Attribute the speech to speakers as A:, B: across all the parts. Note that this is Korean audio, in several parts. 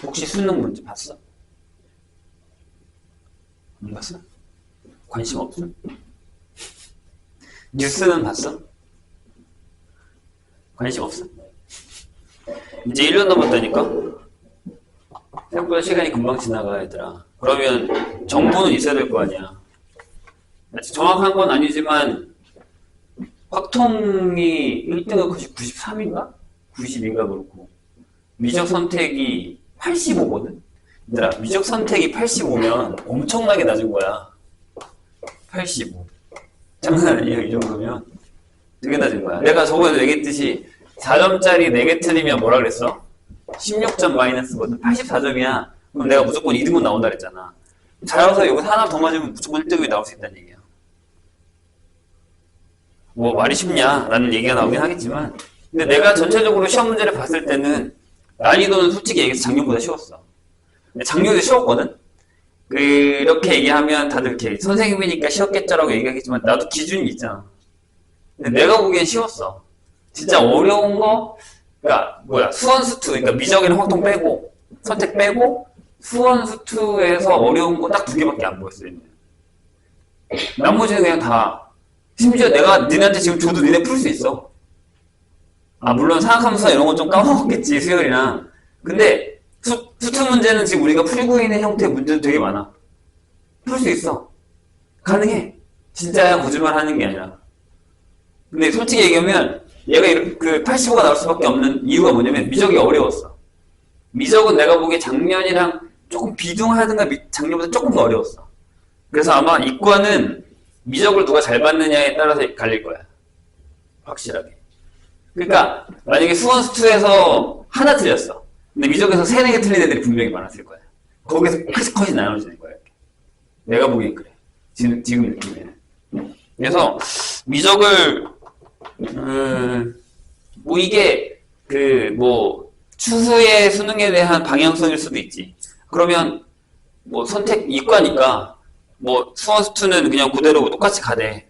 A: 혹시 수능 문제 봤어? 안 봤어? 관심 없어? 뉴스는 봤어? 관심 없어? 이제 1년 남았다니까? 생각보다 시간이 금방 지나가, 얘들아. 그러면 정보는 있어야 될 거 아니야. 정확한 건 아니지만 확통이 1등은 93인가? 92인가 그렇고 미적 선택이 85거든? 얘들아, 미적 선택이 85면 엄청나게 낮은 거야. 85. 장난 아니에요, 이 정도면. 되게 낮은 거야. 내가 저번에 얘기했듯이 4점짜리 4개 틀리면 뭐라 그랬어? 16점 마이너스거든. 84점이야. 그럼 내가 무조건 2등분 나온다 그랬잖아. 잘해서 여기서 하나 더 맞으면 무조건 1등이 나올 수 있다는 얘기야. 뭐 말이 쉽냐? 라는 얘기가 나오긴 하겠지만, 근데 내가 전체적으로 시험 문제를 봤을 때는 난이도는 솔직히 얘기해서 작년보다 쉬웠어. 작년에 쉬웠거든? 그렇게 얘기하면 다들 이렇게 선생님이니까 쉬웠겠죠라고 얘기하겠지만 나도 기준이 있잖아. 근데 내가 보기엔 쉬웠어. 진짜 어려운 거, 그러니까 뭐야, 수원수투, 그러니까 미적이랑 확통 빼고 선택 빼고 수원수투에서 어려운 거 딱 2개밖에 안 보였어요. 나머지는 그냥 다, 심지어 내가 니네한테 지금 줘도 니네 풀 수 있어. 아, 물론 상학함수나 이런 건 좀 까먹었겠지, 수열이랑. 근데 수투 문제는 지금 우리가 풀고 있는 형태의 문제도 되게 많아. 풀 수 있어. 가능해. 진짜야, 거짓말 하는 게 아니라. 근데 솔직히 얘기하면 얘가 그 85가 나올 수밖에 없는 이유가 뭐냐면 미적이 어려웠어. 미적은 내가 보기에 작년이랑 조금 비등하든가 작년보다 조금 더 어려웠어. 그래서 아마 이과는 미적을 누가 잘 받느냐에 따라서 갈릴 거야. 확실하게. 그러니까 만약에 수원수투에서 하나 틀렸어. 근데 미적에서 3, 4개 틀린 애들이 분명히 많았을 거야. 거기서 컷이 나눠지는 거야. 이렇게. 내가 보기엔 그래. 지금 느낌에는. 그래서 미적을 뭐 이게 추후의 수능에 대한 방향성일 수도 있지. 그러면 뭐 선택 이과니까 뭐 수원수투는 그냥 그대로 똑같이 가대.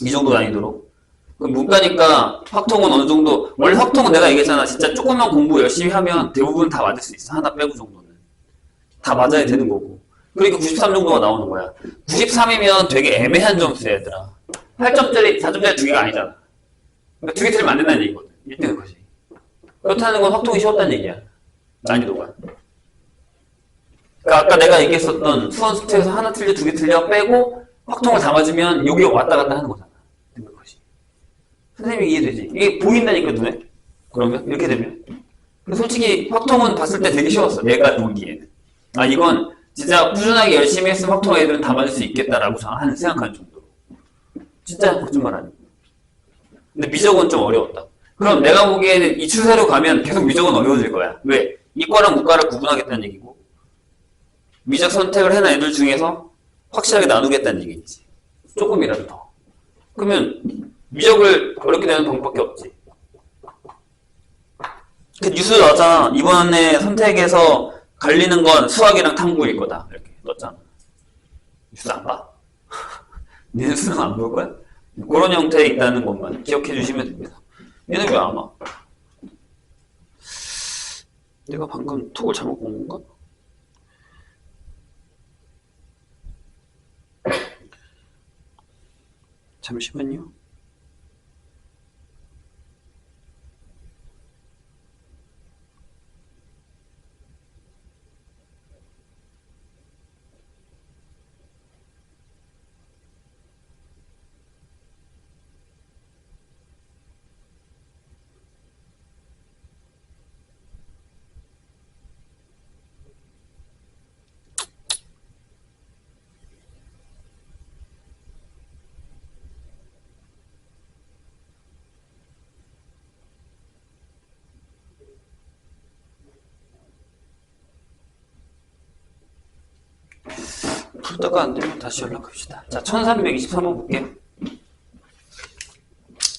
A: 이 정도 난이도로. 그럼 문과니까 확통은 어느 정도, 원래 확통은 내가 얘기했잖아. 진짜 조금만 공부 열심히 하면 대부분 다 맞을 수 있어. 하나 빼고 정도는. 다 맞아야 되는 거고. 그러니까 93 정도가 나오는 거야. 93이면 되게 애매한 점수야, 얘들아. 8점짜리, 4점짜리 2개가 아니잖아. 그러니까 2개 틀리면 안 된다는 얘기거든. 1등은 것이. 그렇다는 건 확통이 쉬웠다는 얘기야. 난이도가. 그러니까 아까 내가 얘기했었던 수원수투에서 하나 틀려, 2개 틀려 빼고 확통을 다 맞으면 여기 왔다 갔다 하는 거잖아. 등급 것이. 선생님이 이해되지? 이게 보인다니까, 눈에? 그러면? 이렇게 되면? 근데 솔직히 확통은 봤을 때 되게 쉬웠어. 내가 보기에는. 아, 이건 진짜 꾸준하게 열심히 했으면 확통 애들은 다 맞을 수 있겠다라고 생각하는 정도로. 진짜 거짓말 아니고. 근데 미적은 좀 어려웠다. 그럼 내가 보기에는 이 추세로 가면 계속 미적은 어려워질 거야. 왜? 이과랑 문과를 구분하겠다는 얘기고, 미적 선택을 해놓은 애들 중에서 확실하게 나누겠다는 얘기지. 조금이라도 더. 그러면 미적을 어렵게 되는 방법밖에 없지. 그 뉴스 나왔잖아. 이번에 선택에서 갈리는 건 수학이랑 탐구일 거다. 이렇게 떴잖아. 뉴스 안 봐? 니네 수능 안 볼 거야? 그런 형태에 있다는 것만 기억해 주시면 됩니다. 얘는 왜 안 와? 내가 방금 톡을 잘못 본 건가? 잠시만요. 풀다가 안 되면 다시 연락합시다. 자, 1323번 볼게요.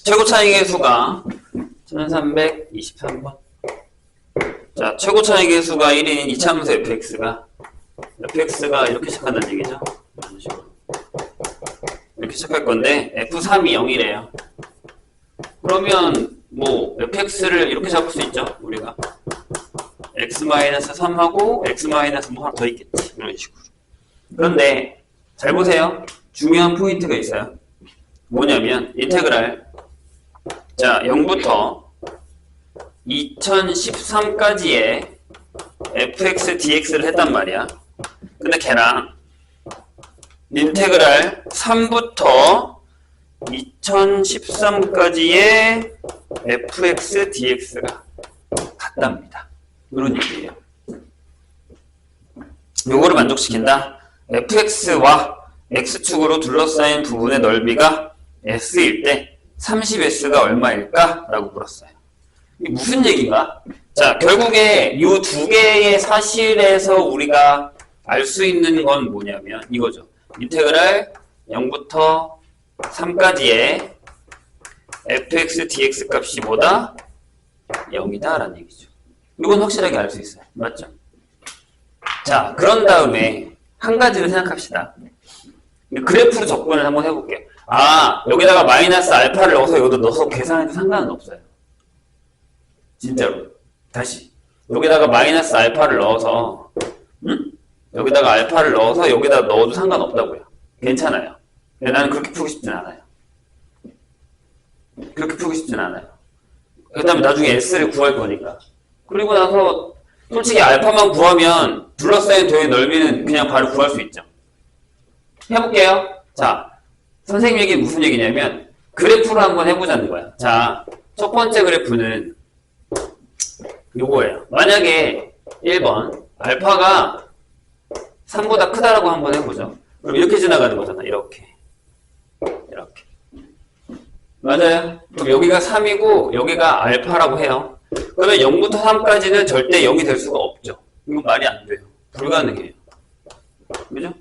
A: 최고 차이의 수가 1323번. 자, 최고 차이의 수가 1인 이차함수 fx가 이렇게 시작한다는 얘기죠. 이런 식으로. 이렇게 시작할 건데 f3이 0이래요. 그러면 뭐 fx를 이렇게 잡을 수 있죠. 우리가 x x-3하고 x- 뭐 하나 더 있겠지. 이런 식으로. 그런데 잘 보세요. 중요한 포인트가 있어요. 뭐냐면 인테그랄 자 0부터 2013까지의 fx dx를 했단 말이야. 근데 걔랑 인테그랄 3부터 2013까지의 fx dx가 같답니다. 이런 얘기예요. 요거를 만족시킨다. fx와 x축으로 둘러싸인 부분의 넓이가 s일 때 30s가 얼마일까? 라고 물었어요. 이게 무슨 얘기인가? 자, 결국에 이 두 개의 사실에서 우리가 알 수 있는 건 뭐냐면 이거죠. 인테그랄 0부터 3까지의 fx dx 값이 뭐다? 0이다 라는 얘기죠. 이건 확실하게 알 수 있어요. 맞죠? 자, 그런 다음에 한 가지를 생각합시다. 그래프로 접근을 한번 해볼게요. 아, 여기다가 마이너스 알파를 넣어서 여기다 넣어서 계산해도 상관은 없어요. 진짜로. 다시. 여기다가 마이너스 알파를 넣어서, 여기다가 알파를 넣어서 여기다 넣어도 상관없다고요. 괜찮아요. 근데 나는 그렇게 풀고 싶진 않아요. 그렇게 풀고 싶진 않아요. 그 다음에 나중에 S를 구할 거니까. 그리고 나서 솔직히 알파만 구하면 둘러싸인 도의 넓이는 그냥 바로 구할 수 있죠. 해볼게요. 자, 선생님 얘기 무슨 얘기냐면 그래프로 한번 해보자는 거야. 자, 첫 번째 그래프는 요거예요. 만약에 1번 알파가 3보다 크다라고 한번 해보죠. 그럼 이렇게 지나가는 거잖아. 이렇게. 맞아요. 그럼 여기가 3이고 여기가 알파라고 해요. 그러면 0부터 3까지는 절대 0이 될 수가 없죠. 이건 말이 안 돼요. 불가능해요. 그죠?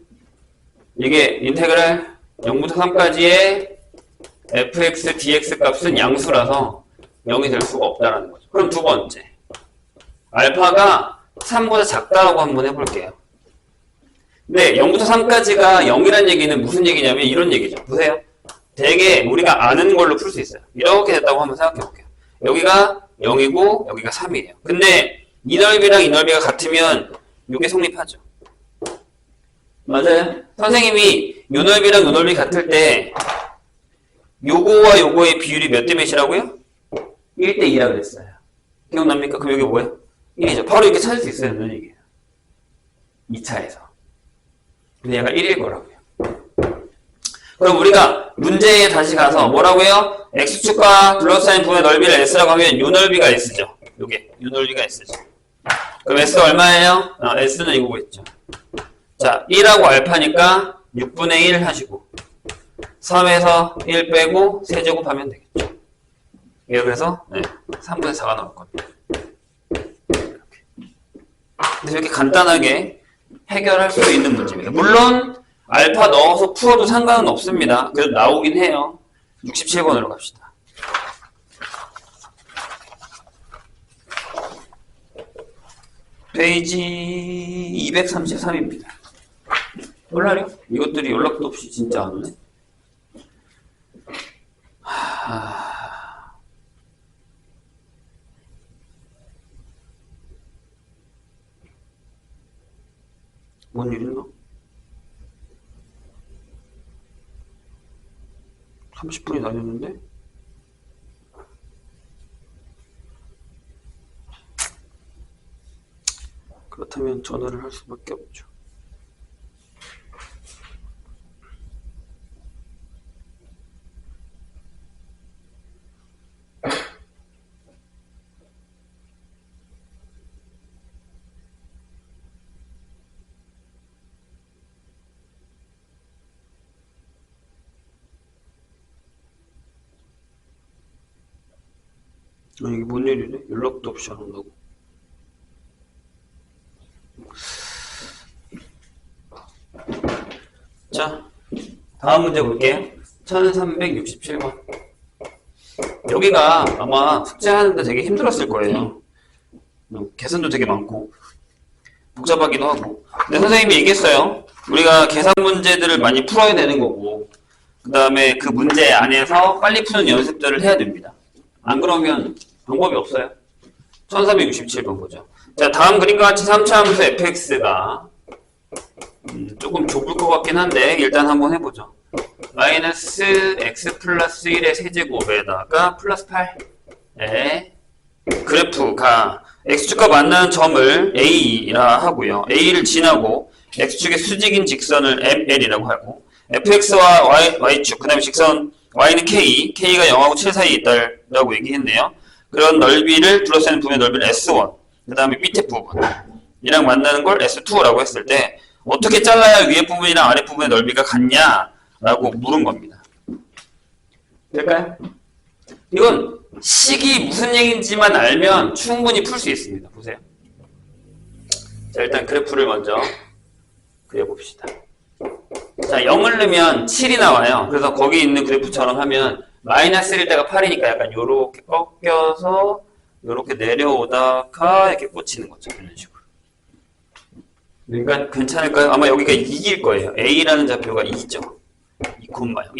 A: 이게 인테그랄 0부터 3까지의 fx dx 값은 양수라서 0이 될 수가 없다라는 거죠. 그럼 두 번째. 알파가 3보다 작다라고 한번 해볼게요. 근데 0부터 3까지가 0이라는 얘기는 무슨 얘기냐면 이런 얘기죠. 보세요. 되게 우리가 아는 걸로 풀 수 있어요. 이렇게 됐다고 한번 생각해 볼게요. 여기가 0이고 여기가 3이에요. 근데 이 넓이랑 이 넓이가 같으면 이게 성립하죠. 맞아요. 선생님이 요 넓이랑 요 넓이 같을 때 요거와 요거의 비율이 몇 대 몇이라고요? 1대 2라고 그랬어요. 기억납니까? 그럼 여기 뭐예요? 1이죠. 바로 이렇게 찾을 수 있어요. 이런 얘기예요. 2차에서. 근데 얘가 1일 거라고요. 그럼 우리가 문제에 다시 가서 뭐라고요? x축과 둘러싸인 부분의 넓이를 s라고 하면 요 넓이가 s죠. 요게 요 넓이가 s죠. 그럼 s 얼마예요? s는 이거겠죠. 자, 1하고 알파니까 6분의 1 하시고 3에서 1 빼고 세제곱 하면 되겠죠. 이게 그래서 3분의 4가 나올 겁니다. 이렇게. 그래서 이렇게 간단하게 해결할 수 있는 문제입니다. 물론 알파 넣어서 풀어도 상관은 없습니다. 그래도 나오긴 해요. 67번으로 갑시다. 페이지 233입니다. 몰라요? 이것들이 연락도 없이 진짜 안 오네. 뭔 일 있나? 30분이 다 됐는데? 그렇다면 전화를 할 수밖에 없죠. 이게 뭔 일이래? 연락도 없이 안 온다고. 자, 다음 문제 볼게요. 1367번. 여기가 아마 숙제하는데 되게 힘들었을 거예요. 계산도 되게 많고 복잡하기도 하고. 근데 선생님이 얘기했어요. 우리가 계산 문제들을 많이 풀어야 되는 거고 그 다음에 그 문제 안에서 빨리 푸는 연습들을 해야 됩니다. 안 그러면 방법이 없어요. 1367번 보죠. 자, 다음 그림과 같이 3차 함수 fx가 조금 좁을 것 같긴 한데 일단 한번 해보죠. 마이너스 x 플러스 1의 세제곱에다가 플러스 8의 그래프가 x축과 만나는 점을 a라 하고요. a를 지나고 x축의 수직인 직선을 ml이라고 하고 fx와 y축, 그 다음에 직선 y는 k가 0하고 7 사이에 있다라고 얘기했네요. 그런 넓이를 둘러싸는 부분의 넓이를 s1, 그 다음에 밑에 부분이랑 만나는 걸 s2라고 했을 때 어떻게 잘라야 위에 부분이랑 아래 부분의 넓이가 같냐라고 물은 겁니다. 될까요? 이건 식이 무슨 얘기인지만 알면 충분히 풀 수 있습니다. 보세요. 자, 일단 그래프를 먼저 그려봅시다. 자, 0을 넣으면 7이 나와요. 그래서 거기 있는 그래프처럼 하면 마이너스 1일 때가 8이니까 약간 요렇게 꺾여서 요렇게 내려오다가 이렇게 꽂히는 거죠. 이런 식으로. 그러니까 괜찮을까요? 아마 여기가 2일 거예요. a라는 좌표가 2죠. 2,0.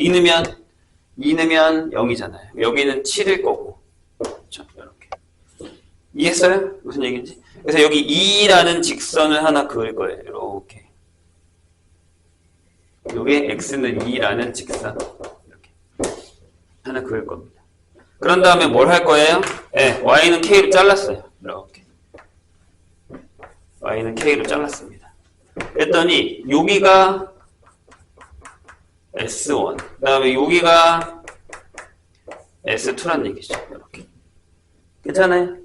A: 2 넣으면 0이잖아요. 여기는 7일 거고. 그렇죠? 이렇게. 이해했어요? 무슨 얘기인지? 그래서 여기 2라는 직선을 하나 그을 거예요. 이렇게. 여기에 x는 2라는 직선. 이렇게. 하나 그을 겁니다. 그런 다음에 뭘 할 거예요? 네, y는 k로 잘랐어요. 이렇게. y는 k로 잘랐습니다. 그랬더니 여기가 S1, 그 다음에 여기가 S2란 얘기죠. 이렇게. 괜찮아요?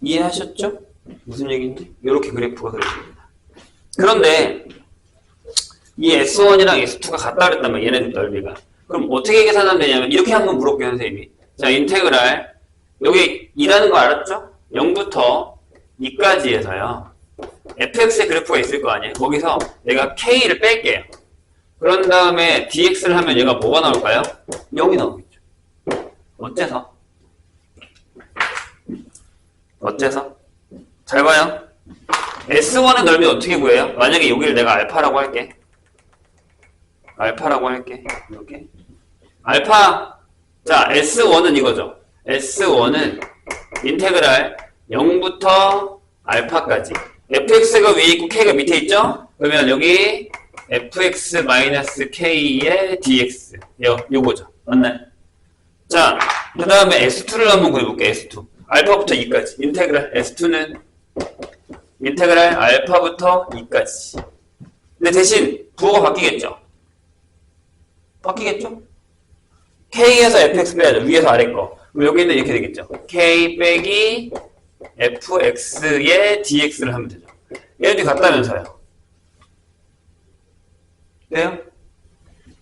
A: 이해하셨죠? 무슨 얘기인지? 이렇게 그래프가 그려집니다. 그런데 이 S1이랑 S2가 같다 그랬단 말이에요. 얘네 넓이가. 그럼 어떻게 계산하면 되냐면 이렇게 한번 물어볼게요, 선생님이. 자, 인테그랄 여기 2라는 거 알았죠? 0부터 2까지 해서요. fx의 그래프가 있을 거 아니에요? 거기서 내가 k를 뺄게요. 그런 다음에 dx를 하면 얘가 뭐가 나올까요? 0이 나오겠죠. 어째서? 어째서? 잘 봐요. S1의 넓이 어떻게 구해요? 만약에 여기를 내가 알파라고 할게. 알파라고 할게. 이렇게. 알파. 자, S1은 이거죠. S1은 인테그랄 0부터 알파까지. fx가 위에 있고 k가 밑에 있죠? 그러면 여기 fx-k의 dx. 요거죠. 맞나요? 자, 그 다음에 s2를 한번 구해볼게요. s2. 알파부터 2까지. 인테그랄 s2는 인테그랄 알파부터 2까지. 근데 대신 부호가 바뀌겠죠? 바뀌겠죠? k에서 fx 빼야죠. 위에서 아래 거. 그럼 여기는 이렇게 되겠죠. k 빼기 fx의 dx를 하면 되죠. 얘네들이 같다면서요. 돼요?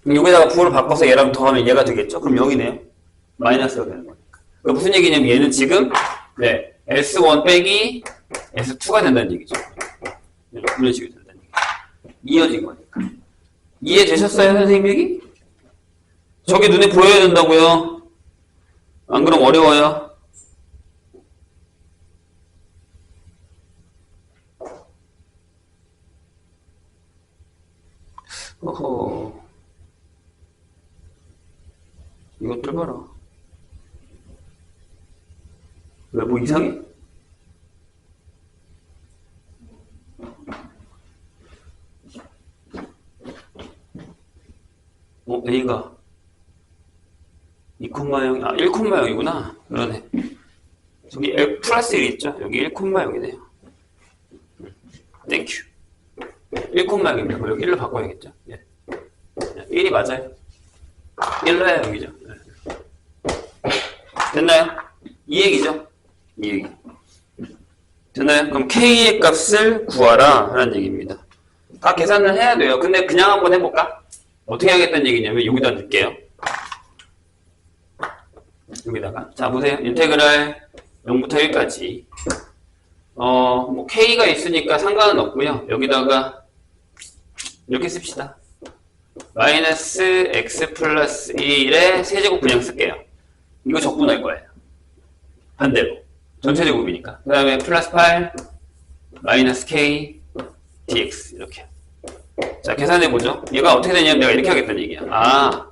A: 그럼 여기다가 부호를 바꿔서 얘랑 더하면 얘가 되겠죠? 그럼 0이네요. 마이너스가 되는 거니까. 그러니까 무슨 얘기냐면 얘는 지금 네, S1 빼기 S2가 된다는 얘기죠. 이런 식으로 된다는 얘기죠. 이어진 거니까. 이해되셨어요, 선생님 얘기? 저게 눈에 보여야 된다고요? 안 그럼 어려워요. 어허. 이것들 봐라. 왜, 뭐 이상해? A가 2,0, 1,0이구나. 그러네. 저기 L 플러스 1이 있죠? 여기 1,0이네요. 땡큐. 1,0입니다. 여기 1로 바꿔야겠죠? 예. 1이 맞아요. 1로 해야 여기죠. 네. 됐나요? 이 얘기죠? 이 얘기. 됐나요? 그럼 K의 값을 구하라 하는 얘기입니다. 다 계산을 해야 돼요. 근데 그냥 한번 해볼까? 어떻게 하겠다는 얘기냐면 여기다 넣을게요. 여기다가. 자, 보세요. 인테그랄 0부터 1까지. 뭐 K가 있으니까 상관은 없고요. 여기다가 이렇게 씁시다. 마이너스 x 플러스 1의 세제곱 그냥 쓸게요. 이거 적분할 거예요. 반대로. 전체 제곱이니까. 그 다음에 플러스 8 마이너스 k dx 이렇게. 자, 계산해보죠. 얘가 어떻게 되냐면 내가 이렇게 하겠다는 얘기야. 아,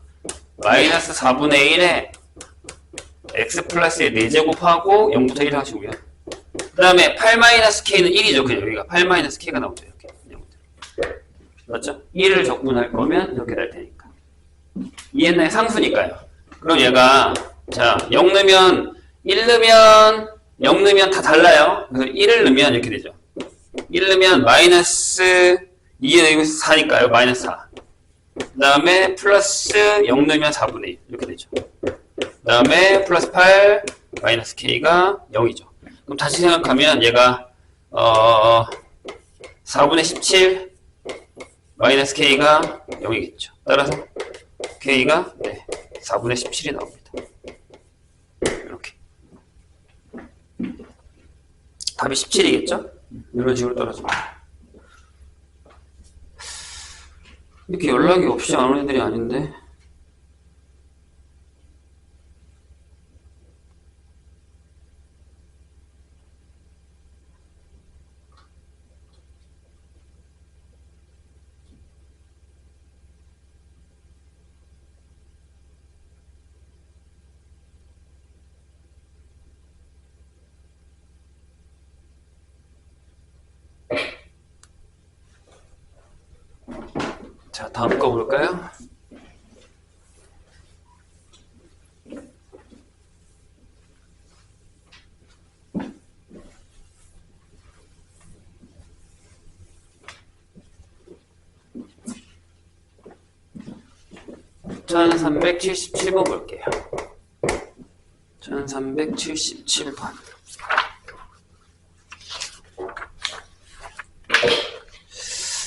A: 마이너스 4분의 1에 x 플러스의 4제곱하고 0부터 1 하시고요. 그 다음에 8-k는 1이죠. 그냥 여기가 8-k가 나오죠. 이렇게. 맞죠? 1을 적분할 거면 이렇게 될 테니까. 이 옛날에 상수니까요. 그럼 얘가, 자, 0 넣으면, 1 넣으면, 0 넣으면 다 달라요. 그래서 1을 넣으면 이렇게 되죠. 1 넣으면 마이너스 2에 넣으면 4니까요. 마이너스 4. 그 다음에 플러스 0 넣으면 4분의 1. 이렇게 되죠. 그 다음에 플러스 8, 마이너스 k가 0이죠. 그럼 다시 생각하면 얘가, 4분의 17, 마이너스 k가 0이겠죠. 따라서 k가 4분의 17이 나옵니다. 이렇게. 답이 17이겠죠? 이런 식으로 떨어집니다. 이렇게 연락이 없이 안 오는 애들이 아닌데. 자, 다음 거 볼까요? (1377번) 볼게요. 1377번.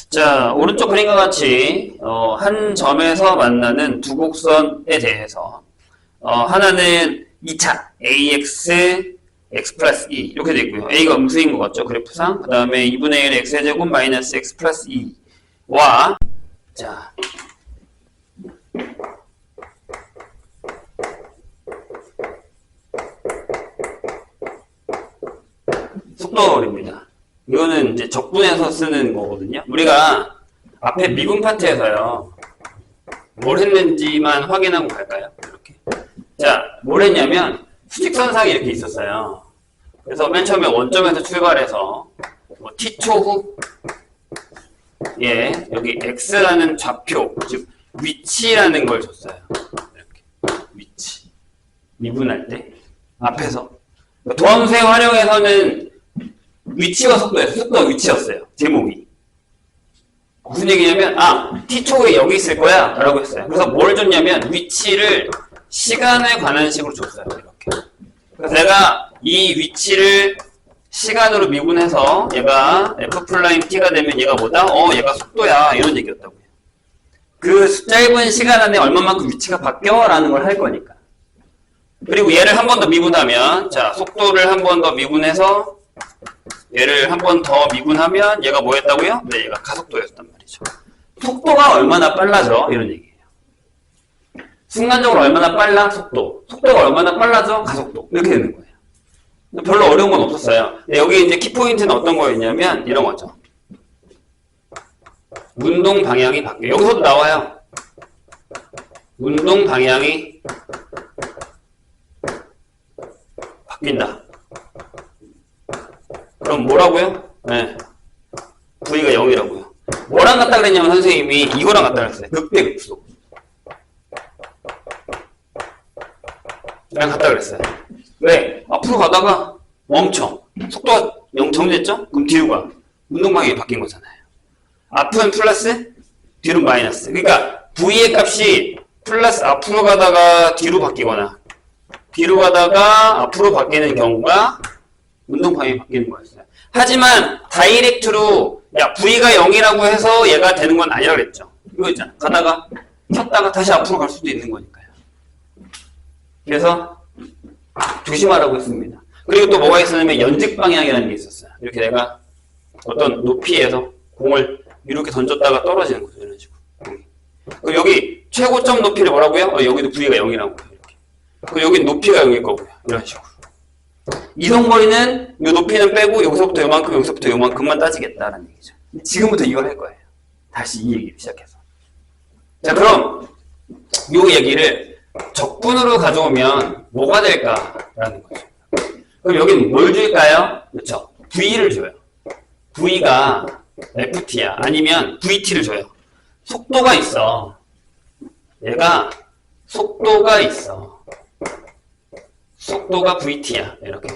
A: 자, 오른쪽 그림과 같이 한 점에서 만나는 두 곡선에 대해서 하나는 2차 ax x 플러스 2 이렇게 되어 있고요. a가 음수인 것 같죠? 그래프상. 그 다음에 2분의 1 x의 제곱 마이너스 x 플러스 2와 자 속도입니다. 이거는 이제 적분해서 쓰는 거거든요. 우리가 앞에 미분 파트에서요. 뭘 했는지만 확인하고 갈까요? 이렇게. 자, 뭘 했냐면 수직선상이 이렇게 있었어요. 그래서 맨 처음에 원점에서 출발해서 뭐 t초 후 여기 x라는 좌표, 즉 위치라는 걸 줬어요. 이렇게. 위치. 미분할 때 앞에서 도함수에 활용해서는 위치와 속도예요. 속도가 위치였어요. 제목이. 무슨 얘기냐면 t초에 여기 있을 거야 라고 했어요. 그래서 뭘 줬냐면 위치를 시간에 관한 식으로 줬어요. 이렇게. 그래서 내가 이 위치를 시간으로 미분해서 얘가 f'(t가 되면 얘가 뭐다? 얘가 속도야. 이런 얘기였다고요. 그 짧은 시간 안에 얼마만큼 위치가 바뀌어? 라는 걸 할 거니까. 그리고 얘를 한 번 더 미분하면 자, 속도를 한 번 더 미분해서 얘를 한 번 더 미분하면 얘가 뭐였다고요? 네, 얘가 가속도였단 말이죠. 속도가 얼마나 빨라져? 이런 얘기예요. 순간적으로 얼마나 빨라? 속도. 속도가 얼마나 빨라져? 가속도. 이렇게 되는 거예요. 별로 어려운 건 없었어요. 여기 이제 키포인트는 어떤 거였냐면 이런 거죠. 운동 방향이 바뀌어요. 여기서도 나와요. 운동 방향이 바뀐다. 그럼 뭐라고요? 네. V가 0이라고요. 뭐랑 같다 그랬냐면 선생님이 이거랑 같다 그랬어요. 극대극소. 이랑 같다 그랬어요. 왜? 앞으로 가다가 멈춰. 속도가 0 정됐죠? 그럼 뒤로 가. 운동 방향이 바뀐 거잖아요. 앞은 플러스, 뒤로 마이너스. 그러니까 V의 값이 플러스 앞으로 가다가 뒤로 바뀌거나 뒤로 가다가 앞으로 바뀌는 경우가 운동 방향이 바뀌는 거였어요. 하지만 다이렉트로 야 V가 0이라고 해서 얘가 되는 건 아니라 그랬죠. 이거 있잖아. 가다가 켰다가 다시 앞으로 갈 수도 있는 거니까요. 그래서 조심하라고 했습니다. 그리고 또 뭐가 있었냐면 연직 방향이라는 게 있었어요. 이렇게 내가 어떤 높이에서 공을 이렇게 던졌다가 떨어지는 거죠. 이런 식으로. 그리고 여기 최고점 높이를 뭐라고요? 여기도 V가 0이라고 해요. 이렇게. 그리고 여기 높이가 0일 거고요. 이런 식으로. 이동거리는 이 높이는 빼고 여기서부터 요만큼 여기서부터 요만큼만 따지겠다라는 얘기죠. 지금부터 이걸 할 거예요. 다시 이 얘기를 시작해서. 자, 그럼 이 얘기를 적분으로 가져오면 뭐가 될까라는 거죠. 그럼 여기는 뭘 줄까요? 그렇죠. V를 줘요. V가 FT야. 아니면 VT를 줘요. 속도가 있어. 얘가 속도가 있어. 속도가 VT야. 이렇게.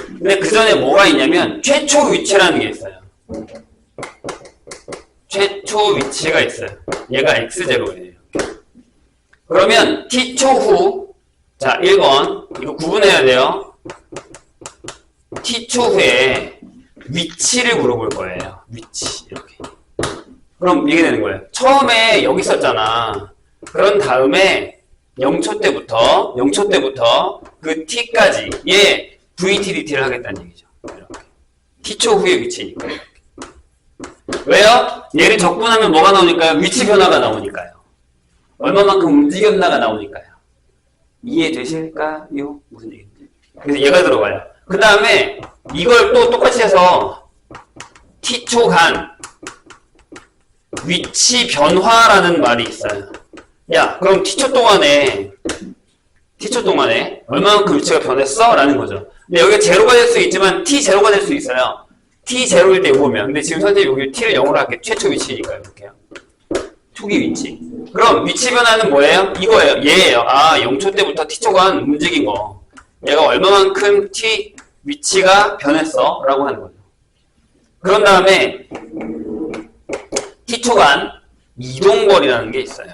A: 근데 그 전에 뭐가 있냐면 최초 위치라는 게 있어요. 최초 위치가 있어요. 얘가 X0예요. 그러면 T초 후, 자 1번 이거 구분해야 돼요. T초 후에 위치를 물어볼 거예요. 위치 이렇게. 그럼 이게 되는 거예요. 처음에 여기 있었잖아. 그런 다음에 0초 때부터 그 T까지 얘 VT, DT를 하겠다는 얘기죠. 이렇게. T초 후의 위치니까. 이렇게. 왜요? 얘를 적분하면 뭐가 나오니까요? 위치 변화가 나오니까요. 얼마만큼 움직였나가 나오니까요. 이해되실까요? 무슨 얘기인지. 그래서 얘가 들어가요. 그 다음에 이걸 또 똑같이 해서 T초간 위치 변화라는 말이 있어요. 야, 그럼 T초 동안에 얼마만큼 위치가 변했어? 라는 거죠. 근데 여기가 제로가 될 수 있지만 T0가 될 수 있어요. T0일 때 이거면. 근데 지금 선생님 여기 T를 0으로 할게요. 최초 위치니까요. 이렇게요. 초기 위치. 그럼 위치 변화는 뭐예요? 이거예요. 얘예요. 아, 0초 때부터 T초간 움직인 거. 얘가 얼마만큼 T 위치가 변했어? 라고 하는 거죠. 그런 다음에 T초간 이동거리라는 게 있어요.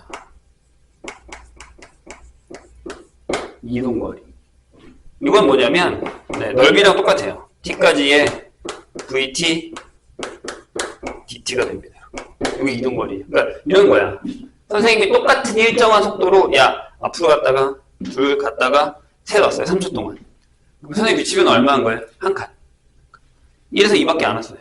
A: 이동거리. 이건 뭐냐면 넓이랑 똑같아요. T까지의 VT, DT가 됩니다. 여기 이동거리. 그러니까 이런 거야. 선생님이 똑같은 일정한 속도로 앞으로 갔다가 둘 갔다가 셋 왔어요. 3초 동안. 그럼 선생님 위치 변화 얼마 한 거예요? 한 칸. 1에서 2밖에 안 왔어요.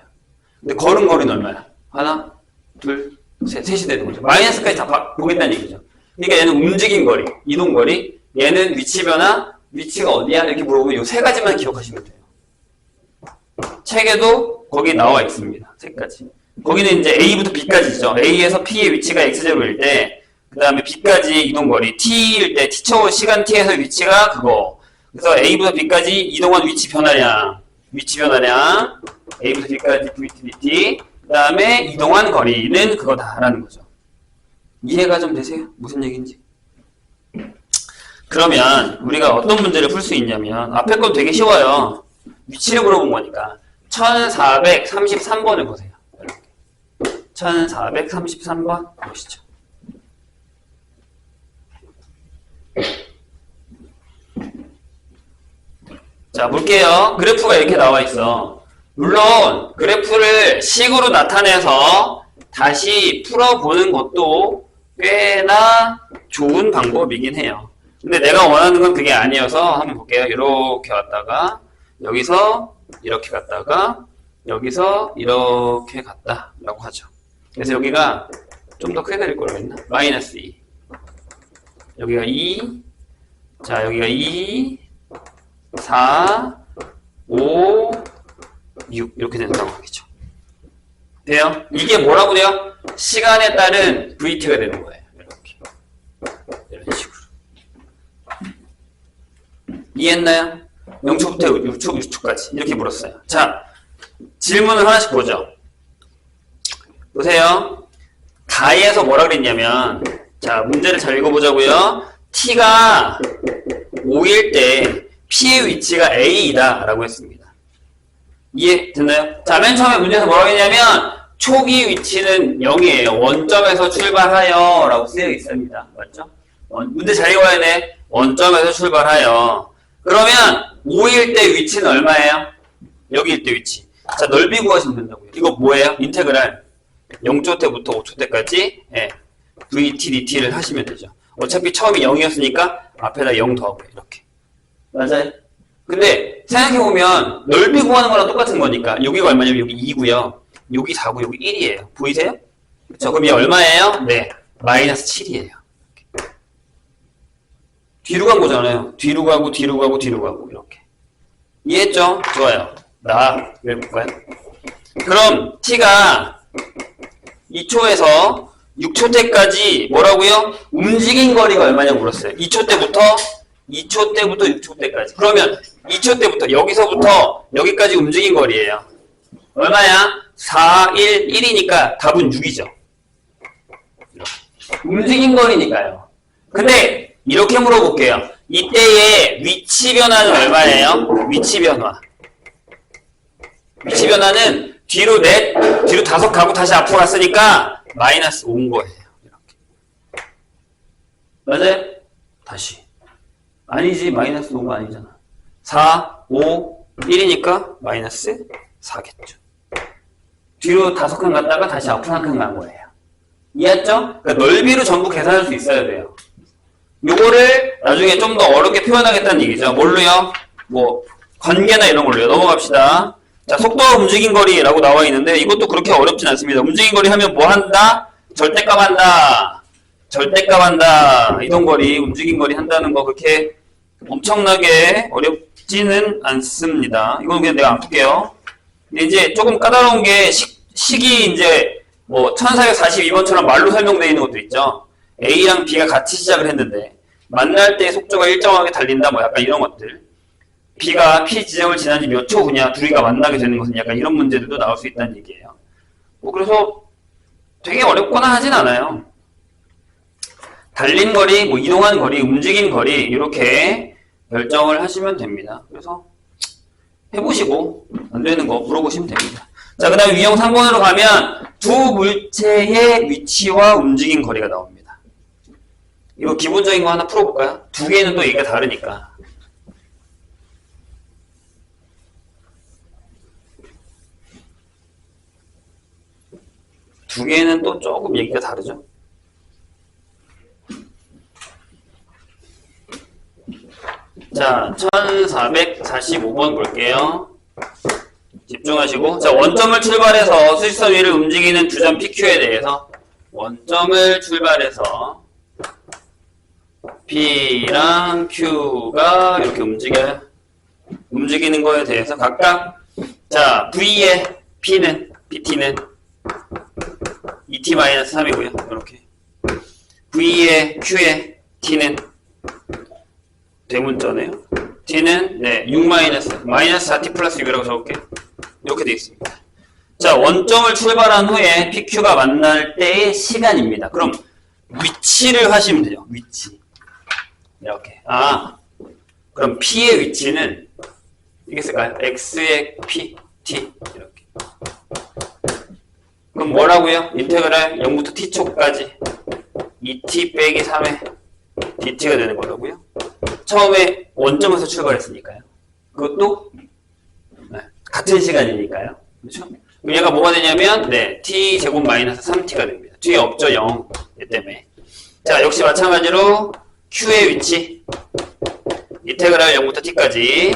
A: 근데 걸은 거리는 얼마야? 하나, 둘, 셋. 셋이 되는 거죠. 마이너스까지 다 보겠다는 얘기죠. 그러니까 얘는 움직인 거리, 이동거리, 얘는 위치 변화, 위치가 어디야? 이렇게 물어보면 이 세 가지만 기억하시면 돼요. 책에도 거기 나와 있습니다. 세 가지. 거기는 이제 A부터 B까지죠. A에서 P의 위치가 X0일 때, 그 다음에 B까지 이동거리, T일 때, T초 시간 T에서 위치가 그거. 그래서 A부터 B까지 이동한 위치 변화량, A부터 B까지 VT, DT, 그 다음에 이동한 거리는 그거다라는 거죠. 이해가 좀 되세요? 무슨 얘기인지? 그러면 우리가 어떤 문제를 풀 수 있냐면 앞에 건 되게 쉬워요. 위치를 물어본 거니까 1433번을 보세요. 1433번 보시죠. 자, 볼게요. 그래프가 이렇게 나와 있어. 물론 그래프를 식으로 나타내서 다시 풀어보는 것도 꽤나 좋은 방법이긴 해요. 근데 내가 원하는 건 그게 아니어서 한번 볼게요. 이렇게 왔다가 여기서 이렇게 갔다가 여기서 이렇게 갔다라고 하죠. 그래서 여기가 좀 더 크게 그릴 걸 그랬나? 마이너스 2. 여기가 2. 자, 여기가 2. 4. 5. 6. 이렇게 되는 상황이죠. 돼요? 이게 뭐라고 돼요? 시간에 따른 VT가 되는 거예요. 이렇게. 이런 식으로. 이해했나요? 0초부터 6초, 6초까지. 이렇게 물었어요. 자, 질문을 하나씩 보죠. 보세요. 가에서 뭐라 그랬냐면, 자, 문제를 잘 읽어보자고요. T가 5일 때 P의 위치가 A이다 라고 했습니다. 이해됐나요? 자, 맨 처음에 문제에서 뭐라고 했냐면, 초기 위치는 0이에요. 원점에서 출발하여 라고 쓰여 있습니다. 맞죠? 문제 잘 읽어야 돼. 원점에서 출발하여. 그러면 5일 때 위치는 얼마예요? 여기일 때 위치. 자, 넓이 구하시면 된다고요. 이거 뭐예요? 인테그랄 0초 때부터 5초 때까지 VT, DT를 하시면 되죠. 어차피 처음이 0이었으니까 앞에다 0 더하고 이렇게. 맞아요? 근데 생각해보면 넓이 구하는 거랑 똑같은 거니까 여기가 얼마냐면 여기 2고요. 여기 4고 여기 1이에요. 보이세요? 그쵸? 그럼 얘 얼마예요? 네. 마이너스 7이에요. 뒤로 간 거잖아요. 뒤로 가고 뒤로 가고 뒤로 가고 이렇게. 이해했죠? 좋아요. 왜 볼까요? 그럼 T가 2초에서 6초 때까지 뭐라고요? 움직인 거리가 얼마냐고 물었어요. 2초 때부터 6초 때까지. 그러면 2초 때부터 여기서부터 여기까지 움직인 거리예요. 얼마야? 4, 1, 1이니까 답은 6이죠. 움직인 거리니까요. 근데 이렇게 물어볼게요. 이때의 위치 변화는 얼마예요? 위치 변화. 위치 변화는 뒤로 5 가고 다시 앞으로 갔으니까 마이너스 5인 거예요. 이렇게. 맞아요? 다시. 아니지, 마이너스 5가 아니잖아. 4, 5, 1이니까 마이너스 4겠죠. 뒤로 5칸 갔다가 다시 앞으로 1칸 간 거예요. 이해했죠? 그러니까 넓이로 전부 계산할 수 있어야 돼요. 요거를 나중에 좀 더 어렵게 표현하겠다는 얘기죠. 뭘로요? 뭐 관계나 이런 걸로요. 넘어갑시다. 자, 속도와 움직인 거리라고 나와 있는데 이것도 그렇게 어렵진 않습니다. 움직인 거리 하면 뭐 한다? 절대값 한다. 절대값 한다. 이동거리, 움직인 거리 한다는 거 그렇게 엄청나게 어렵지는 않습니다. 이건 그냥 내가 안 풀게요. 근데 이제 조금 까다로운 게 식이 이제 뭐 1442번처럼 말로 설명되어 있는 것도 있죠. A랑 B가 같이 시작을 했는데 만날 때 속도가 일정하게 달린다 뭐 약간 이런 것들. B가 P 지점을 지난 지 몇 초 후냐 둘이가 만나게 되는 것은 약간 이런 문제들도 나올 수 있다는 얘기예요. 뭐 그래서 되게 어렵거나 하진 않아요. 달린 거리, 뭐 이동한 거리, 움직인 거리 이렇게 결정을 하시면 됩니다. 그래서 해보시고 안 되는 거 물어보시면 됩니다. 자, 그 다음에 유형 3번으로 가면 두 물체의 위치와 움직인 거리가 나옵니다. 이거 기본적인 거 하나 풀어볼까요? 두 개는 또 얘기가 다르니까. 두 개는 또 조금 얘기가 다르죠. 자, 1445번 볼게요. 집중하시고. 자, 원점을 출발해서 수직선 위를 움직이는 두 점 PQ에 대해서 원점을 출발해서 P랑 Q가 이렇게 움직이는 거에 대해서 각각 자, V의 P는 PT는 2t-3이고요. 이렇게 V의 Q의 T는 대문자네요. T는 네, 6 마이너스 4t 플러스 6이라고 적을게요. 이렇게 되어 있습니다. 자, 원점을 출발한 후에 PQ가 만날 때의 시간입니다. 그럼 위치를 하시면 되죠. 위치. 이렇게. 그럼 P의 위치는 이게 쓸까요? X의 P, T 이렇게. 그럼 뭐라고요? 인테그랄 0부터 t초까지 2t 빼기 3의 dt가 되는 거라고요. 처음에 원점에서 출발했으니까요. 그것도 네, 같은 시간이니까요. 그렇죠? 그럼 얘가 뭐가 되냐면 네, t제곱 마이너스 3t가 됩니다. 뒤에 없죠, 0 얘 때문에. 자, 역시 마찬가지로 q의 위치 인테그랄 0부터 t까지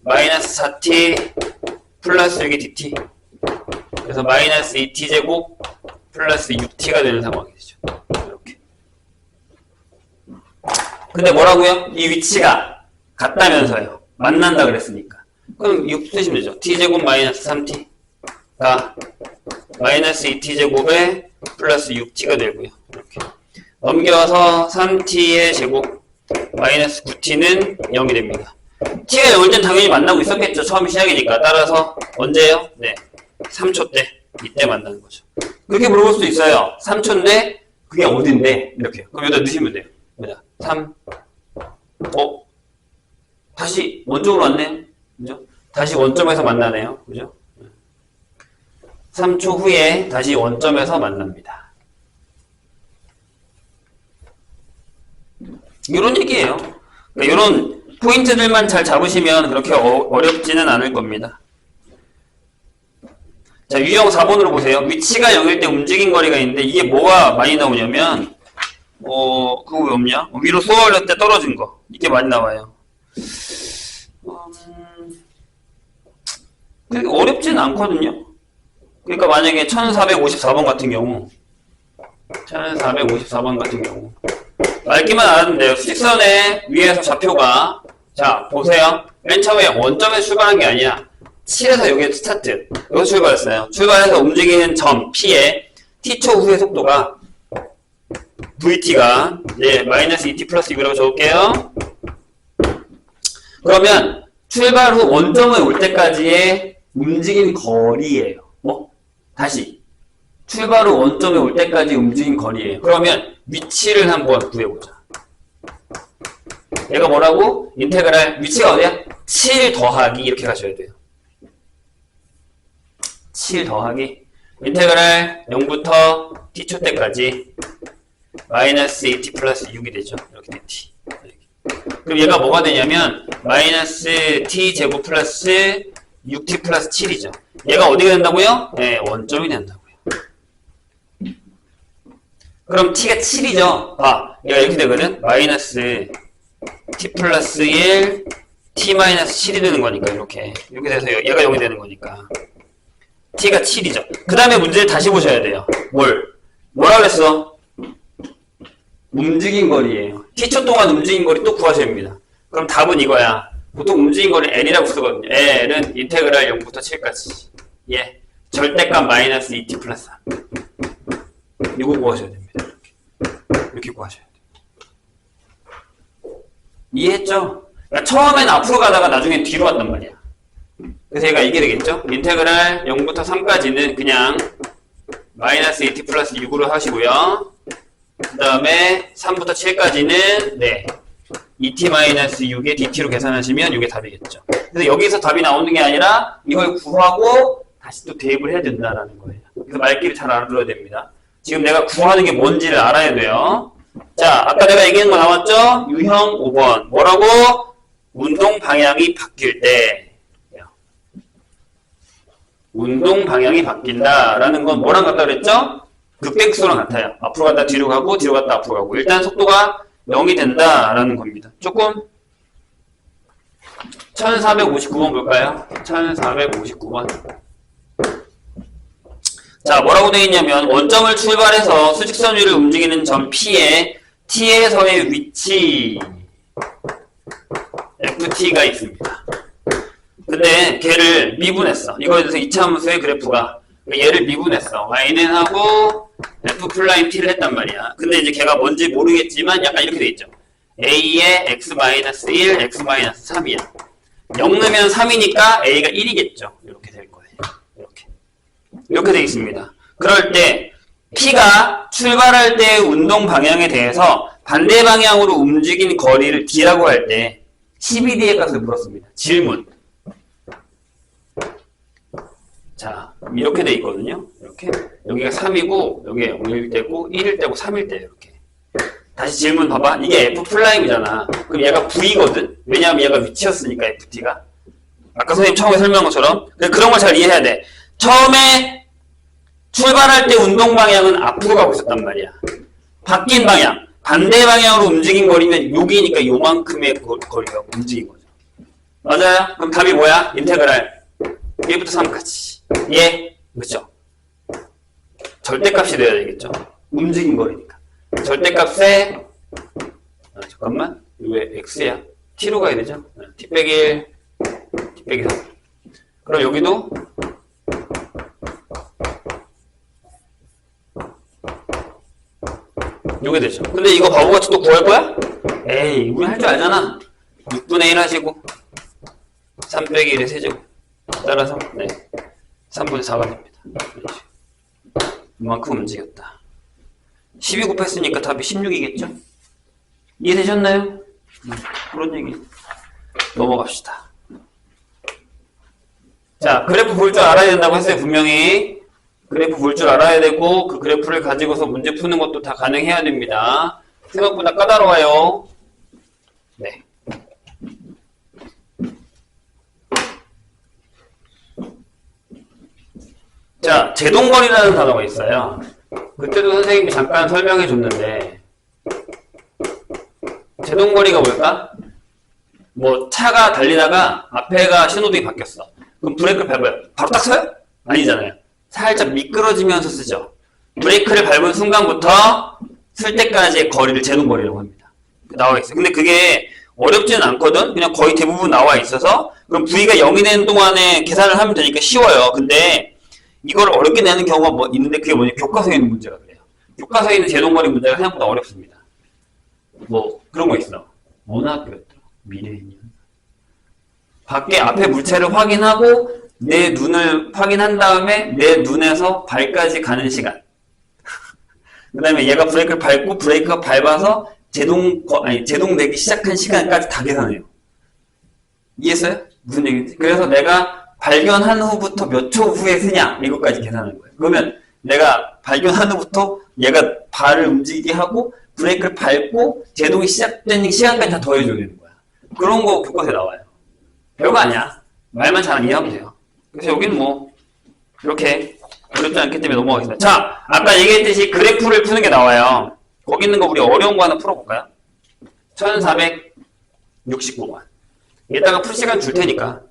A: 마이너스 4t 플러스 6이 dt. 그래서 마이너스 2t제곱 플러스 6t가 되는 상황이 되죠. 이렇게. 근데 뭐라고요? 이 위치가 같다면서요. 만난다 그랬으니까. 그럼 6 쓰시면 되죠. t제곱 마이너스 3t가 마이너스 2t제곱에 플러스 6t가 되고요. 이렇게. 넘겨서 3t의 제곱 마이너스 9t는 0이 됩니다. t가 0일 땐 당연히 만나고 있었겠죠. 처음 시작이니까. 따라서 언제요? 네. 3초 때. 이때 만나는 거죠. 그렇게 물어볼 수도 있어요. 3초인데 그게 어딘데? 이렇게. 그럼 여기다 넣으시면 돼요. 여기다 3 다시 원점으로 왔네요. 그죠? 다시 원점에서 만나네요. 그죠? 3초 후에 다시 원점에서 만납니다. 이런 얘기예요. 그러니까 이런 포인트들만 잘 잡으시면 그렇게 어렵지는 않을 겁니다. 자, 유형 4번으로 보세요. 위치가 0일 때 움직인 거리가 있는데 이게 뭐가 많이 나오냐면 그거 왜 없냐? 위로 쏘아 올렸을 때 떨어진 거. 이게 많이 나와요. 그렇게 어렵진 않거든요. 그러니까 만약에 1454번 같은 경우 1454번 같은 경우 알기만 알아도 돼요. 수직선의 위에서 좌표가 자, 보세요. 맨 처음에 원점에서 출발한 게 아니야. 7에서 여기 스타트. 여기서 출발했어요. 출발해서 움직이는 점 P의 t초 후의 속도가 VT가 네, 마이너스 2t 플러스 6이라고 적을게요. 그러면 출발 후 원점에 올 때까지의 움직인 거리예요. 다시 출발 후 원점에 올 때까지 움직인 거리예요. 그러면 위치를 한번 구해보자. 얘가 뭐라고? 인테그랄 위치가 어디야? 7 더하기 이렇게 가셔야 돼요. 7 더하기 인테그랄 0부터 t초 때까지 마이너스 2t 플러스 6이 되죠. 이렇게 dt. 그럼 얘가 뭐가 되냐면 마이너스 t 제곱 플러스 6t 플러스 7이죠. 얘가 어디가 된다고요? 네, 원점이 된다고요. 그럼 t가 7이죠. 얘가 이렇게 되거든. 마이너스 t 플러스 1 t 마이너스 7이 되는 거니까 이렇게 돼서 얘가 0이 되는 거니까 t가 7이죠. 그 다음에 문제를 다시 보셔야 돼요. 뭐라 그랬어? 움직인 거리예요. t초 동안 움직인 거리 또 구하셔야 합니다. 그럼 답은 이거야. 보통 움직인 거리 L이라고 쓰거든요. L은 인테그랄 0부터 7까지. 예. 절대값 마이너스 2t 플러스 3. 이거 구하셔야 됩니다. 이렇게 구하셔야 돼요. 이해했죠? 그러니까 처음엔 앞으로 가다가 나중엔 뒤로 갔단 말이야. 그래서 얘가 이게 되겠죠? 인테그랄 0부터 3까지는 그냥 마이너스 2t 플러스 6으로 하시고요. 그 다음에 3부터 7까지는 네 2t-6에 dt로 계산하시면 이게 답이겠죠. 그래서 여기서 답이 나오는 게 아니라 이걸 구하고 다시 또 대입을 해야 된다는 거예요. 그래서 말귀를 잘 알아들어야 됩니다. 지금 내가 구하는 게 뭔지를 알아야 돼요. 자, 아까 내가 얘기한 거 나왔죠? 유형 5번. 뭐라고? 운동 방향이 바뀔 때. 운동 방향이 바뀐다라는 건 뭐랑 같다 그랬죠? 극대극소랑 같아요. 앞으로 갔다 뒤로 가고 뒤로 갔다 앞으로 가고 일단 속도가 0이 된다라는 겁니다. 조금 1459번 볼까요? 1459번. 자, 뭐라고 되어 있냐면 원점을 출발해서 수직선 위를 움직이는 점 P에 T에서의 위치 FT가 있습니다. 근데 걔를 미분했어. 이거에 대해서 이차함수의 그래프가 얘를 미분했어. y는 하고 f'-t를 했단 말이야. 근데 이제 걔가 뭔지 모르겠지만 약간 이렇게 돼 있죠. a의 x-1, x-3이야. 0 넣으면 3이니까 a가 1이겠죠. 이렇게 될 거예요. 이렇게 돼 있습니다. 그럴 때 p가 출발할 때의 운동 방향에 대해서 반대 방향으로 움직인 거리를 d라고 할 때 12d의 값을 물었습니다. 질문. 자, 이렇게 돼 있거든요. 이렇게. 여기가 3이고, 여기에 0일 때고, 1일 때고, 3일 때, 이렇게. 다시 질문 봐봐. 이게 F'이잖아. 그럼 얘가 V거든? 왜냐하면 얘가 위치였으니까, FT가. 아까 선생님 처음에 설명한 것처럼. 그런 걸 잘 이해해야 돼. 처음에 출발할 때 운동 방향은 앞으로 가고 있었단 말이야. 바뀐 방향. 반대 방향으로 움직인 거리면 여기니까 요만큼의 거리가 움직인 거죠. 맞아요? 그럼 답이 뭐야? 인테그랄 1부터 3까지. 예, 그렇죠. 절대값이 돼야 되겠죠. 움직인 거리니까. 절대값에 잠깐만, 왜 x야? t로 가야 되죠. t 빼기 1, t 빼기 3. 그럼 여기도 요게 되죠. 근데 이거 바보같이 또 구할 거야? 에이, 우리 할 줄 알잖아. 6분의 1 하시고 3 빼기 1의 세제곱 따라서 네 3분의 4가 됩니다. 이만큼 움직였다. 12 곱했으니까 답이 16이겠죠? 이해되셨나요? 그런 얘기 넘어갑시다. 자, 그래프 볼 줄 알아야 된다고 했어요. 분명히 그래프 볼 줄 알아야 되고 그 그래프를 가지고서 문제 푸는 것도 다 가능해야 됩니다. 생각보다 까다로워요. 네. 자, 제동거리라는 단어가 있어요. 그때도 선생님이 잠깐 설명해 줬는데 제동거리가 뭘까? 뭐 차가 달리다가 앞에가 신호등이 바뀌었어. 그럼 브레이크를 밟아요. 바로 딱 서요? 아니잖아요. 살짝 미끄러지면서 쓰죠. 브레이크를 밟은 순간부터 쓸 때까지의 거리를 제동거리라고 합니다. 나와 있어요. 근데 그게 어렵지는 않거든? 그냥 거의 대부분 나와 있어서 그럼 V가 0이 되는 동안에 계산을 하면 되니까 쉬워요. 근데 이걸 어렵게 내는 경우가 뭐 있는데 그게 뭐냐? 교과서에 있는 문제가 그래요. 교과서에 있는 제동거리 문제가 생각보다 어렵습니다. 뭐 그런 거 있어. 어느 학교였더라? 미래인이야. 밖에 앞에 물체를 확인하고 내 눈을 확인한 다음에 내 눈에서 발까지 가는 시간. 그 다음에 얘가 브레이크를 밟고 브레이크가 밟아서 제동되기 시작한 시간까지 다 계산해요. 이해했어요? 무슨 얘기인지? 그래서 내가 발견한 후부터 몇 초 후에 쓰냐 이것까지 계산하는 거예요. 그러면 내가 발견한 후부터 얘가 발을 움직이게 하고 브레이크를 밟고 제동이 시작된 시간까지 다 더해줘야 되는 거야. 그런 거 교과서에 나와요. 별거 아니야. 말만 잘 이해하면 돼요. 그래서 여기는 뭐 이렇게 어렵지 않기 때문에 넘어가겠습니다. 자, 아까 얘기했듯이 그래프를 푸는 게 나와요. 거기 있는 거 우리 어려운 거 하나 풀어볼까요? 1469번. 이따가 풀 시간 줄 테니까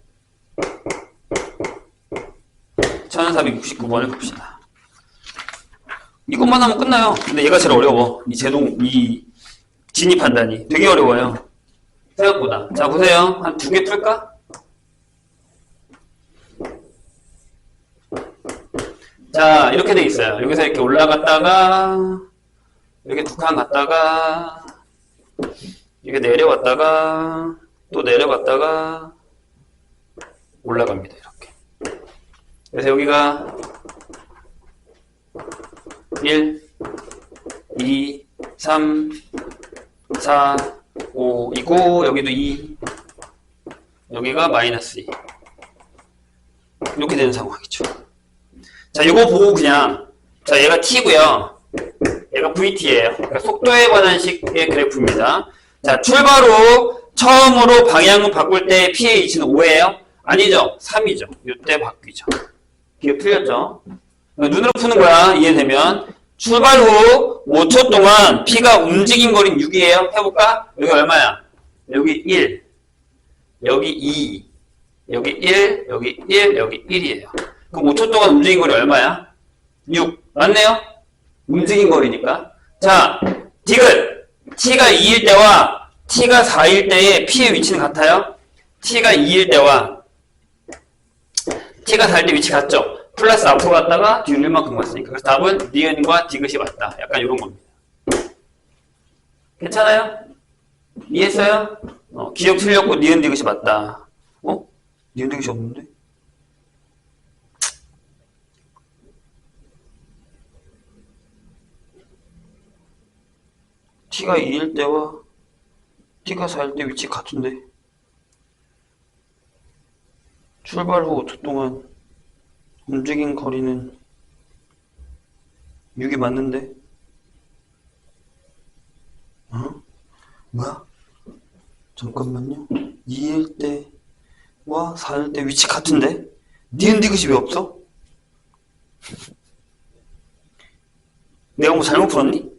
A: 1469번을 봅시다. 이것만 하면 끝나요. 근데 얘가 제일 어려워. 이 진입 판단이 되게 어려워요. 생각보다. 자, 보세요. 한 2개 풀까? 자, 이렇게 돼 있어요. 여기서 이렇게 올라갔다가 이렇게 2칸 갔다가 이렇게 내려왔다가 또 내려갔다가 올라갑니다. 이렇게. 그래서 여기가 1, 2, 3, 4, 5이고 여기도 2, 여기가 마이너스 2. 이렇게 되는 상황이죠. 자, 이거 보고 그냥 자, 얘가 t고요. 얘가 vt예요. 그러니까 속도에 관한 식의 그래프입니다. 자, 출발 후 처음으로 방향을 바꿀 때 p의 위치는 5예요? 아니죠. 3이죠. 이때 바뀌죠. 이게 풀렸죠? 눈으로 푸는 거야. 이해되면. 출발 후 5초 동안 p가 움직인 거리는 6이에요. 해볼까? 여기 얼마야? 여기 1, 여기 2, 여기 1, 여기 1, 여기 1이에요. 그럼 5초 동안 움직인 거리 얼마야? 6. 맞네요? 움직인 거리니까. 자, 디귿. t가 2일 때와 t가 4일 때의 p의 위치는 같아요? t가 2일 때와 t가 4일 때 위치 같죠? 플러스 앞으로 갔다가 뒤로 1만큼 갔으니까. 그래서 답은 니은과 디귿이 맞다. 약간 이런 겁니다. 괜찮아요? 이해했어요? 기억 틀렸고 니은 디귿이 맞다. 니은 디귿이 없는데? t가 2일 때와 t가 4일 때 위치 같은데? 출발 후 5초 동안 움직인 거리는 6이 맞는데? 뭐야? 잠깐만요. 2일 때와 4일 때 위치 같은데? 니은 디귿이 왜 없어? 내가 뭐 잘못 풀었니?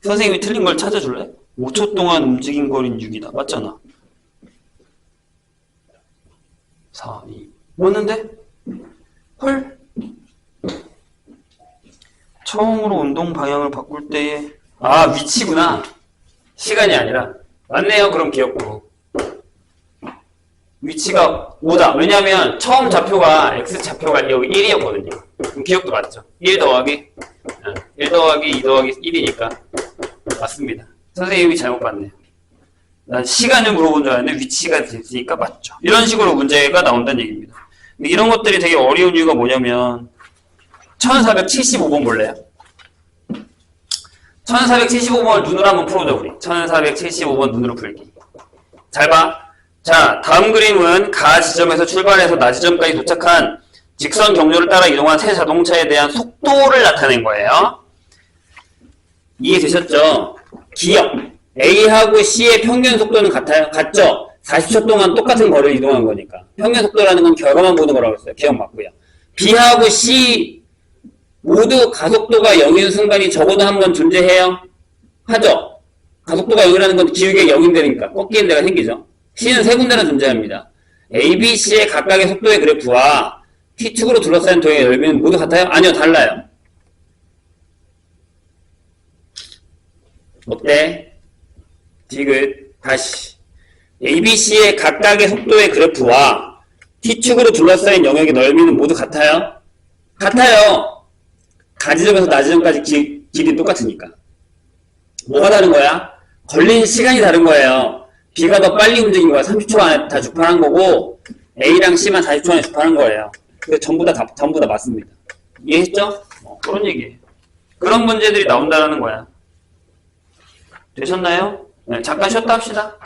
A: 선생님이 틀린 걸 찾아줄래? 5초 동안 움직인 거리는 6이다. 맞잖아. 4, 2. 맞는데? 헐? 처음으로 운동 방향을 바꿀 때에 위치구나. 시간이 아니라. 맞네요. 그럼 기억고. 위치가 5다. 왜냐면 처음 좌표가 X좌표가 여기 1이었거든요. 그럼 기억도 맞죠? 1 더하기 1 더하기 2 더하기 1이니까 맞습니다. 선생님이 잘못 봤네요. 난 시간을 물어본 줄 알았는데 위치가 됐으니까 맞죠. 이런 식으로 문제가 나온다는 얘기입니다. 근데 이런 것들이 되게 어려운 이유가 뭐냐면 1475번 볼래요? 1475번을 눈으로 한번 풀어보자 우리. 1475번 눈으로 풀기. 잘 봐. 자, 다음 그림은 가 지점에서 출발해서 나 지점까지 도착한 직선 경로를 따라 이동한 새 자동차에 대한 속도를 나타낸 거예요. 이해되셨죠? 기억. A하고 C의 평균 속도는 같아요? 같죠? 40초 동안 똑같은 거리를 이동한 거니까. 평균 속도라는 건 결과만 보는 거라고 했어요. 기억 맞고요. B하고 C 모두 가속도가 0인 순간이 적어도 한 번 존재해요? 하죠? 가속도가 0이라는 건 기울기가 0인데니까 꺾이는 데가 생기죠? C는 세 군데나 존재합니다. A, B, C의 각각의 속도의 그래프와 T축으로 둘러싸인 도형의 넓이는 모두 같아요? 아니요, 달라요. 어때? 디귿. 다시. A, B, C의 각각의 속도의 그래프와 T축으로 둘러싸인 영역의 넓이는 모두 같아요? 같아요. 가지점에서 나지점까지
B: 길이 똑같으니까. 뭐가 다른 거야? 걸린 시간이 다른 거예요. B가 더 빨리 움직인 거야. 30초 안에 다 주파한 거고 A랑 C만 40초 안에 주파한 거예요. 그래서 전부 다 맞습니다. 이해했죠?
A: 그런 얘기예요. 그런 문제들이 나온다라는 거야. 되셨나요? 네, 잠깐 쉬었다 합시다.